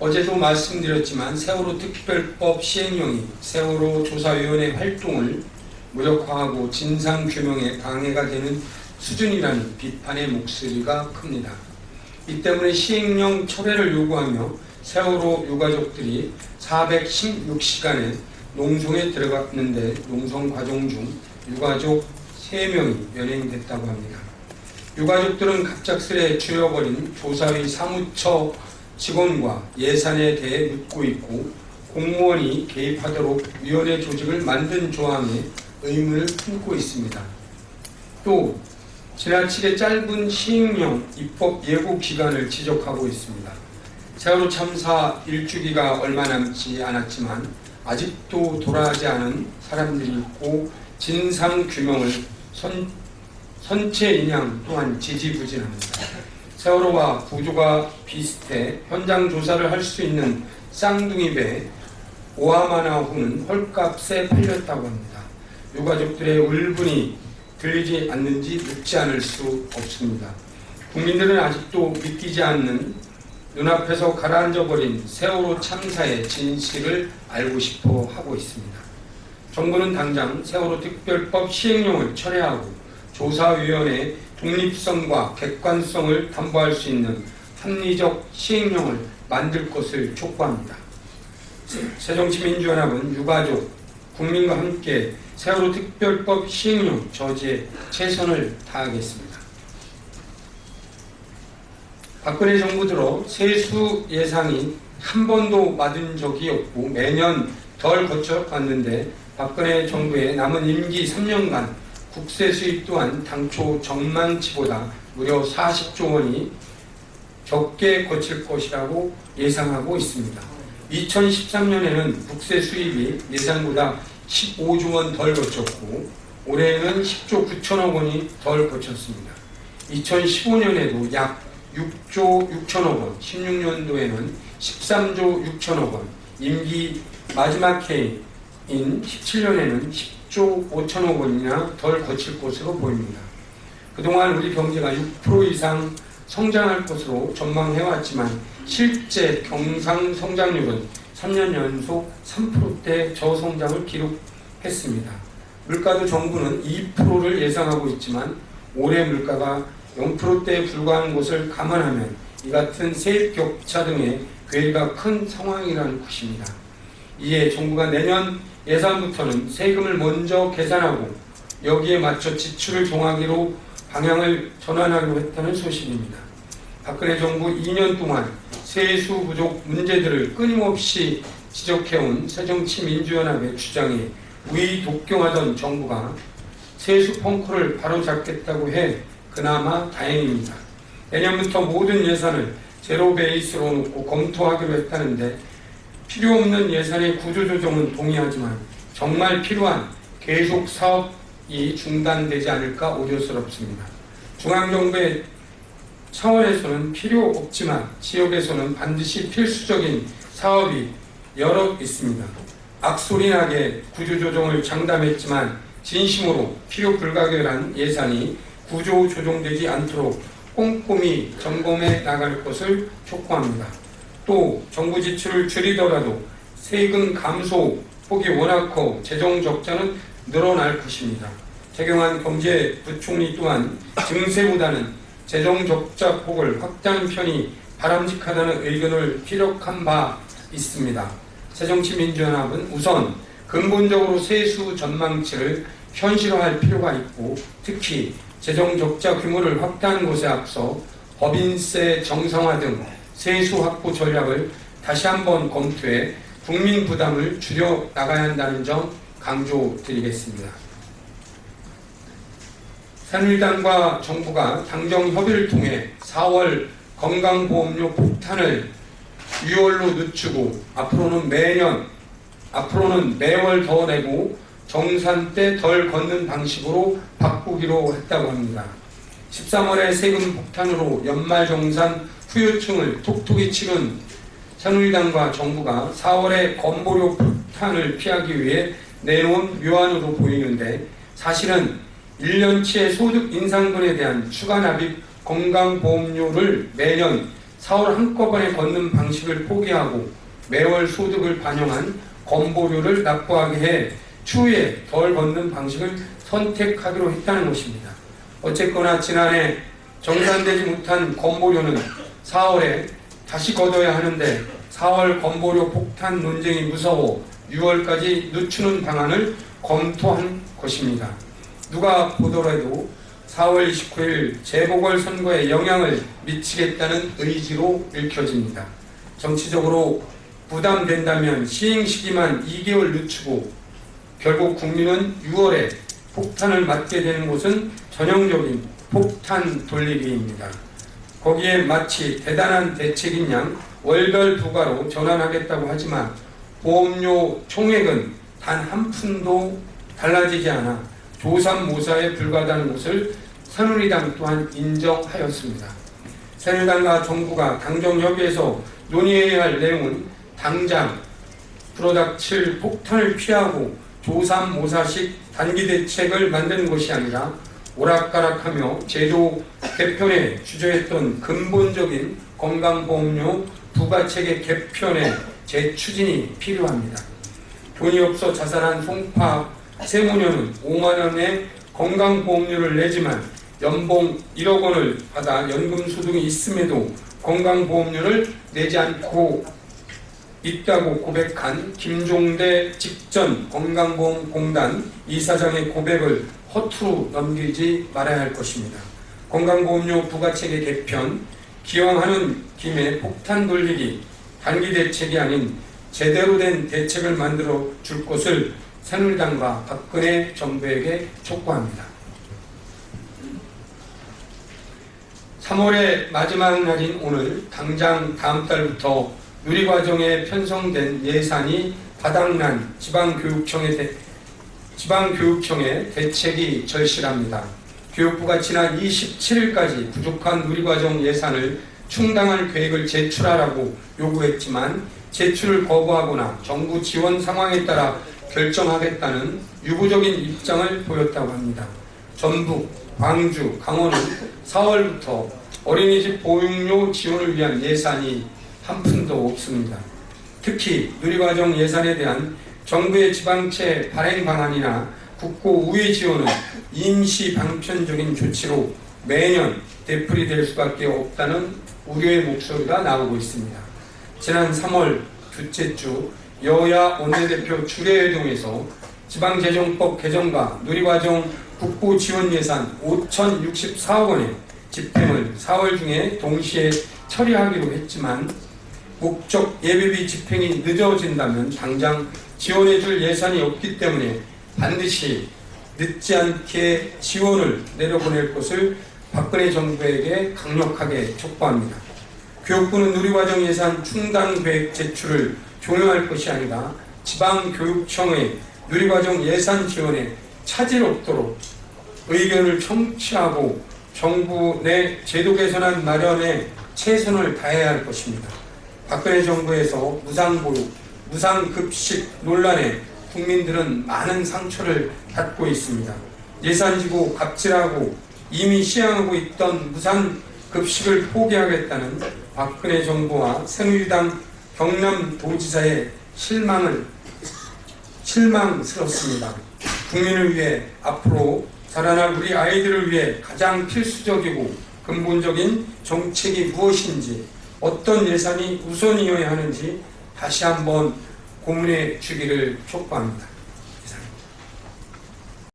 어제도 말씀드렸지만 세월호 특별법 시행령이 세월호 조사위원회 활동을 무력화하고 진상규명에 방해가 되는 수준이라는 비판의 목소리가 큽니다. 이 때문에 시행령 철회를 요구하며 세월호 유가족들이 416시간의 농성에 들어갔는데 농성 과정 중 유가족 3명이 연행됐다고 합니다. 유가족들은 갑작스레 줄여버린 조사위 사무처 직원과 예산에 대해 묻고 있고 공무원이 개입하도록 위원회 조직을 만든 조항에 의문을 품고 있습니다. 또 지나치게 짧은 시행령 입법 예고 기간을 지적하고 있습니다. 세월호 참사 일주기가 얼마 남지 않았지만 아직도 돌아가지 않은 사람들이 있고 진상 규명을 선체 인양 또한 지지부진합니다. 세월호와 구조가 비슷해 현장 조사를 할 수 있는 쌍둥이 배 오하마나호는 헐값에 팔렸다고 합니다. 유가족들의 울분이 들리지 않는지 묻지 않을 수 없습니다. 국민들은 아직도 믿기지 않는 눈앞에서 가라앉아버린 세월호 참사의 진실을 알고 싶어 하고 있습니다. 정부는 당장 세월호 특별법 시행령을 철회하고 조사위원회 독립성과 객관성을 담보할 수 있는 합리적 시행령을 만들 것을 촉구합니다. 새정치민주연합은 유가족, 국민과 함께 세월호 특별법 시행령 저지에 최선을 다하겠습니다. 박근혜 정부 들어 세수 예산이 한 번도 맞은 적이 없고 매년 덜 거쳐갔는데 박근혜 정부의 남은 임기 3년간 국세 수입 또한 당초 전망치보다 무려 40조 원이 적게 거칠 것이라고 예상하고 있습니다. 2013년에는 국세 수입이 예상보다 15조 원 덜 거쳤고 올해는 10조 9천억 원이 덜 거쳤습니다. 2015년에도 약 6조 6천억 원, 16년도에는 13조 6천억 원, 임기 마지막 해인 17년에는 10조 5천억 원이나 덜 거칠 것으로 보입니다. 그동안 우리 경제가 6% 이상 성장할 것으로 전망해왔지만 실제 경상 성장률은 3년 연속 3%대 저성장을 기록했습니다. 물가도 정부는 2%를 예상하고 있지만 올해 물가가 0%대에 불과한 것을 감안하면 이 같은 세입 격차 등의 괴리가 큰 상황이라는 것입니다. 이에 정부가 내년 예산부터는 세금을 먼저 계산하고 여기에 맞춰 지출을 정하기로 방향을 전환하기로 했다는 소식입니다. 박근혜 정부 2년 동안 세수 부족 문제들을 끊임없이 지적해온 새정치민주연합의 주장에 우이독경하던 정부가 세수 펑크를 바로잡겠다고 해 그나마 다행입니다. 내년부터 모든 예산을 제로 베이스로 놓고 검토하기로 했다는데 필요 없는 예산의 구조조정은 동의하지만 정말 필요한 계속 사업이 중단되지 않을까 우려스럽습니다. 중앙정부의 차원에서는 필요 없지만 지역에서는 반드시 필수적인 사업이 여러 있습니다. 악소리나게 구조조정을 장담했지만 진심으로 필요 불가결한 예산이 구조조정되지 않도록 꼼꼼히 점검해 나갈 것을 촉구합니다. 또 정부 지출을 줄이더라도 세금 감소 폭이 워낙 커 재정 적자는 늘어날 것입니다. 최경환 경제부총리 또한 증세보다는 재정 적자 폭을 확대하는 편이 바람직하다는 의견을 피력한 바 있습니다. 새정치민주연합은 우선 근본적으로 세수 전망치를 현실화할 필요가 있고 특히 재정 적자 규모를 확대하는 것에 앞서 법인세 정상화 등 세수 확보 전략을 다시 한번 검토해 국민 부담을 줄여 나가야 한다는 점 강조드리겠습니다. 새누리당과 정부가 당정 협의를 통해 4월 건강보험료 폭탄을 6월로 늦추고 앞으로는 매월 더 내고 정산 때 덜 걷는 방식으로 바꾸기로 했다고 합니다. 13월에 세금 폭탄으로 연말정산 후유증을 톡톡히 치른 새누리당과 정부가 4월에 건보료 폭탄을 피하기 위해 내놓은 묘안으로 보이는데 사실은 1년치의 소득 인상분에 대한 추가 납입 건강보험료를 매년 4월 한꺼번에 걷는 방식을 포기하고 매월 소득을 반영한 건보료를 납부하게 해 추후에 덜 걷는 방식을 선택하기로 했다는 것입니다. 어쨌거나 지난해 정산되지 못한 건보료는 4월에 다시 걷어야 하는데 4월 건보료 폭탄 논쟁이 무서워 6월까지 늦추는 방안을 검토한 것입니다. 누가 보더라도 4월 29일 재보궐선거에 영향을 미치겠다는 의지로 읽혀집니다. 정치적으로 부담된다면 시행 시기만 2개월 늦추고 결국 국민은 6월에 폭탄을 맞게 되는 것은 전형적인 폭탄 돌리기입니다. 거기에 마치 대단한 대책인 양 월별 부과로 전환하겠다고 하지만 보험료 총액은 단 한 푼도 달라지지 않아 조삼모사에 불과하다는 것을 새누리당 또한 인정하였습니다. 새누리당과 정부가 당정협의에서 논의해야 할 내용은 당장 불어닥칠 폭탄을 피하고 조삼모사식 단기 대책을 만드는 것이 아니라 오락가락하며 제도 개편에 주저했던 근본적인 건강보험료 부가체계 개편의 재추진이 필요합니다. 돈이 없어 자살한 송파 세무녀는 5만 원의 건강보험료를 내지만 연봉 1억 원을 받아 연금소득이 있음에도 건강보험료를 내지 않고 있다고 고백한 김종대 직전 건강보험공단 이사장의 고백을 허투루 넘기지 말아야 할 것입니다. 건강보험료 부가체계 개편, 기왕하는 김에 폭탄 돌리기, 단기 대책이 아닌 제대로 된 대책을 만들어 줄 것을 새누리당과 박근혜 정부에게 촉구합니다. 3월의 마지막 날인 오늘 당장 다음 달부터 누리과정에 편성된 예산이 바닥난 지방교육청의 대책이 절실합니다. 교육부가 지난 27일까지 부족한 누리과정 예산을 충당할 계획을 제출하라고 요구했지만 제출을 거부하거나 정부 지원 상황에 따라 결정하겠다는 유보적인 입장을 보였다고 합니다. 전북, 광주, 강원은 4월부터 어린이집 보육료 지원을 위한 예산이 한 푼도 없습니다. 특히 누리과정 예산에 대한 정부의 지방채 발행 방안이나 국고 우회 지원은 임시 방편적인 조치로 매년 되풀이될 수밖에 없다는 우려의 목소리가 나오고 있습니다. 지난 3월 둘째 주 여야 원내대표 추례회동에서 지방재정법 개정과 누리과정 국고 지원 예산 5,064억 원의 집행을 4월 중에 동시에 처리하기로 했지만 목적 예비비 집행이 늦어진다면 당장 지원해줄 예산이 없기 때문에 반드시 늦지 않게 지원을 내려보낼 것을 박근혜 정부에게 강력하게 촉구합니다. 교육부는 누리과정 예산 충당 계획 제출을 종용할 것이 아니라 지방교육청의 누리과정 예산 지원에 차질 없도록 의견을 청취하고 정부 내 제도 개선안 마련에 최선을 다해야 할 것입니다. 박근혜 정부에서 무상보육, 무상급식 논란에 국민들은 많은 상처를 받고 있습니다. 예산지고 갑질하고 이미 시행하고 있던 무상급식을 포기하겠다는 박근혜 정부와 새누리당 경남도지사의 실망스럽습니다. 국민을 위해 앞으로 자라날 우리 아이들을 위해 가장 필수적이고 근본적인 정책이 무엇인지 어떤 예산이 우선이어야 하는지 다시 한번 고민해 주기를 촉구합니다.